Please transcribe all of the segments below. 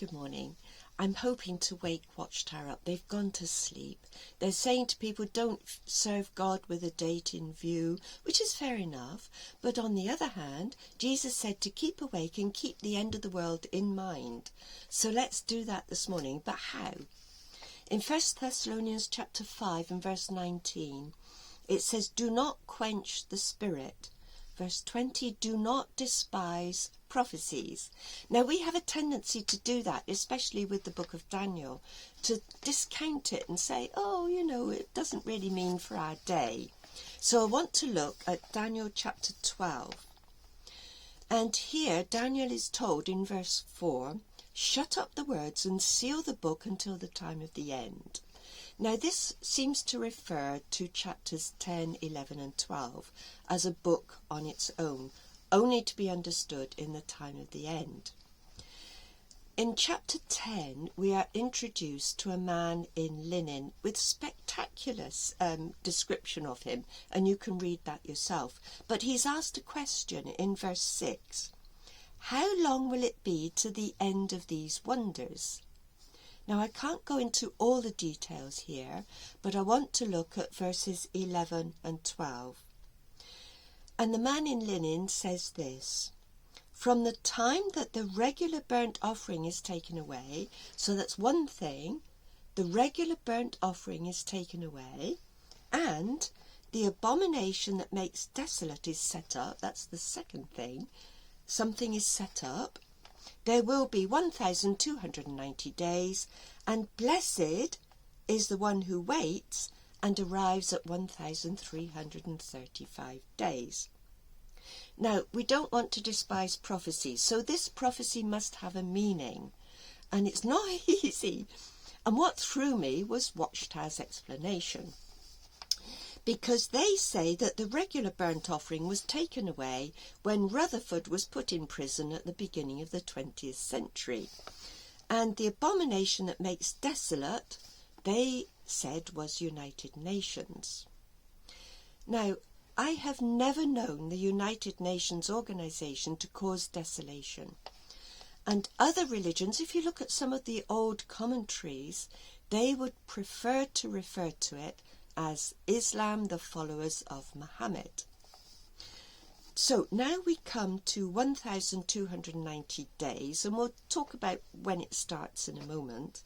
Good morning. I'm hoping to wake Watchtower up. They've gone to sleep. They're saying to people, don't serve God with a date in view, which is fair enough. But on the other hand, Jesus said to keep awake and keep the end of the world in mind. So let's do that this morning. But how? In 1 Thessalonians chapter 5 and verse 19, it says, do not quench the spirit. Verse 20, do not despise prophecies. Now, we have a tendency to do that, especially with the book of Daniel, to discount it and say, oh, it doesn't really mean for our day. So I want to look at Daniel chapter 12. And here, Daniel is told in verse 4, shut up the words and seal the book until the time of the end. Now, this seems to refer to chapters 10, 11 and 12 as a book on its own, only to be understood in the time of the end. In chapter 10, we are introduced to a man in linen with spectacular description of him, and you can read that yourself. But he's asked a question in verse 6. How long will it be to the end of these wonders? Now, I can't go into all the details here, but I want to look at verses 11 and 12. And the man in linen says this, from the time that the regular burnt offering is taken away, so that's one thing, the regular burnt offering is taken away, and the abomination that makes desolate is set up, that's the second thing, something is set up, there will be 1,290 days, and blessed is the one who waits and arrives at 1,335 days. Now, we don't want to despise prophecy, so this prophecy must have a meaning, and it's not easy. And what threw me was Watchtower's explanation, because they say that the regular burnt offering was taken away when Rutherford was put in prison at the beginning of the 20th century. And the abomination that makes desolate, they said, was United Nations. Now, I have never known the United Nations organization to cause desolation. And other religions, if you look at some of the old commentaries, they would prefer to refer to it as Islam, the followers of Muhammad. So now we come to 1,290 days, and we'll talk about when it starts in a moment.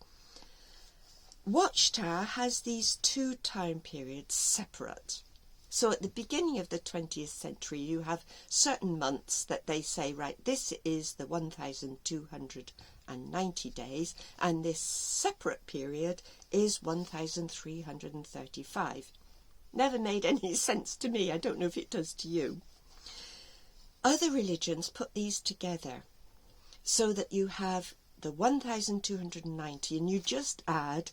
Watchtower has these two time periods separate. So at the beginning of the 20th century, you have certain months that they say, right, this is the 1,290 days, and this separate period is 1,335. Never made any sense to me. I don't know if it does to you. Other religions put these together so that you have the 1,290 and you just add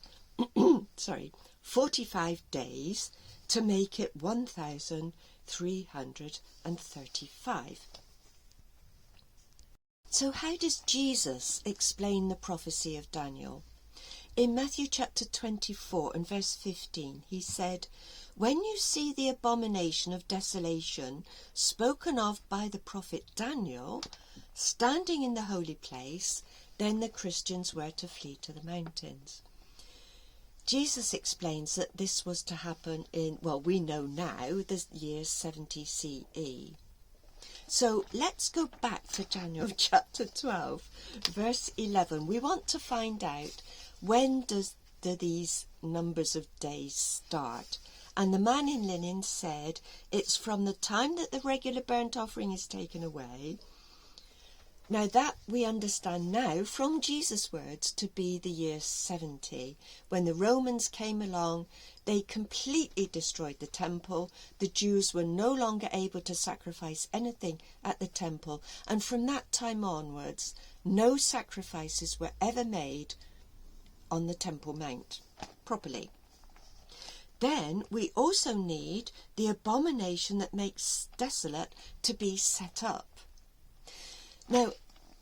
45 days to make it 1,335. So how does Jesus explain the prophecy of Daniel? In Matthew chapter 24 and verse 15, he said, when you see the abomination of desolation spoken of by the prophet Daniel standing in the holy place, then the Christians were to flee to the mountains. Jesus explains that this was to happen in, well, we know now, the year 70 CE. So let's go back to Daniel chapter 12, verse 11. We want to find out when do these numbers of days start. And the man in linen said, it's from the time that the regular burnt offering is taken away. Now that we understand now from Jesus' words to be the year 70. When the Romans came along, they completely destroyed the temple. The Jews were no longer able to sacrifice anything at the temple. And from that time onwards, no sacrifices were ever made on the Temple Mount properly. Then we also need the abomination that makes desolate to be set up. Now,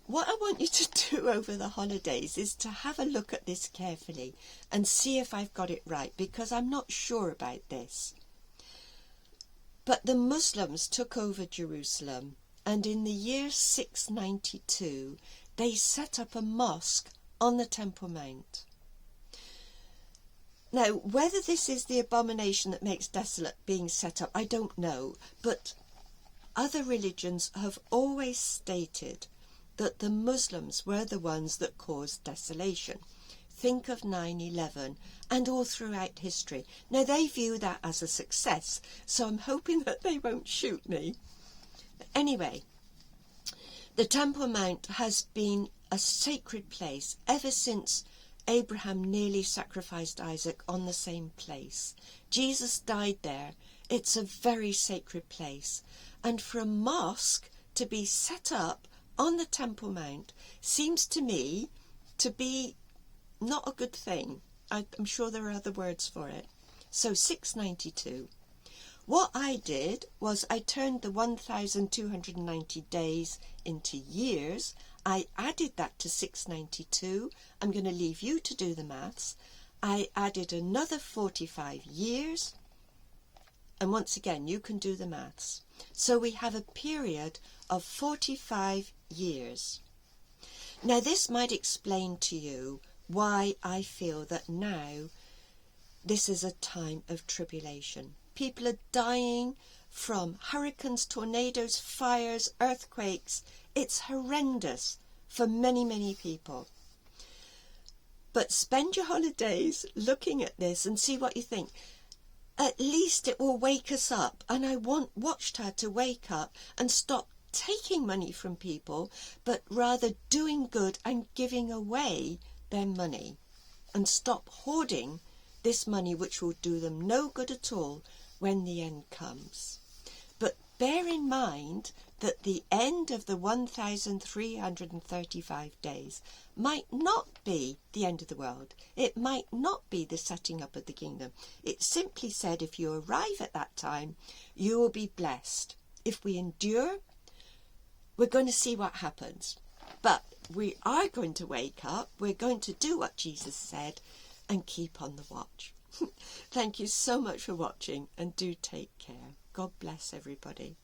what I want you to do over the holidays is to have a look at this carefully and see if I've got it right, because I'm not sure about this. But the Muslims took over Jerusalem, and in the year 692, they set up a mosque on the Temple Mount. Now, whether this is the abomination that makes desolate being set up, I don't know, but other religions have always stated that the Muslims were the ones that caused desolation. Think of 9/11 and all throughout history. Now, they view that as a success, so I'm hoping that they won't shoot me. Anyway, the Temple Mount has been a sacred place ever since Abraham nearly sacrificed Isaac on the same place. Jesus died there. It's a very sacred place. And for a mosque to be set up on the Temple Mount seems to me to be not a good thing. I'm sure there are other words for it. So 692. What I did was I turned the 1,290 days into years. I added that to 692. I'm going to leave you to do the maths. I added another 45 years. And once again, you can do the maths. So we have a period of 45 years. Now, this might explain to you why I feel that now this is a time of tribulation. People are dying from hurricanes, tornadoes, fires, earthquakes. It's horrendous for many, many people. But spend your holidays looking at this and see what you think. At least it will wake us up. And I want Watchtower to wake up and stop taking money from people, but rather doing good and giving away their money. And stop hoarding this money, which will do them no good at all when the end comes. But bear in mind that the end of the 1,335 days might not be the end of the world. It might not be the setting up of the kingdom. It simply said if you arrive at that time, you will be blessed. If we endure, we're going to see what happens. But we are going to wake up. We're going to do what Jesus said and keep on the watch. Thank you so much for watching, and do take care. God bless everybody.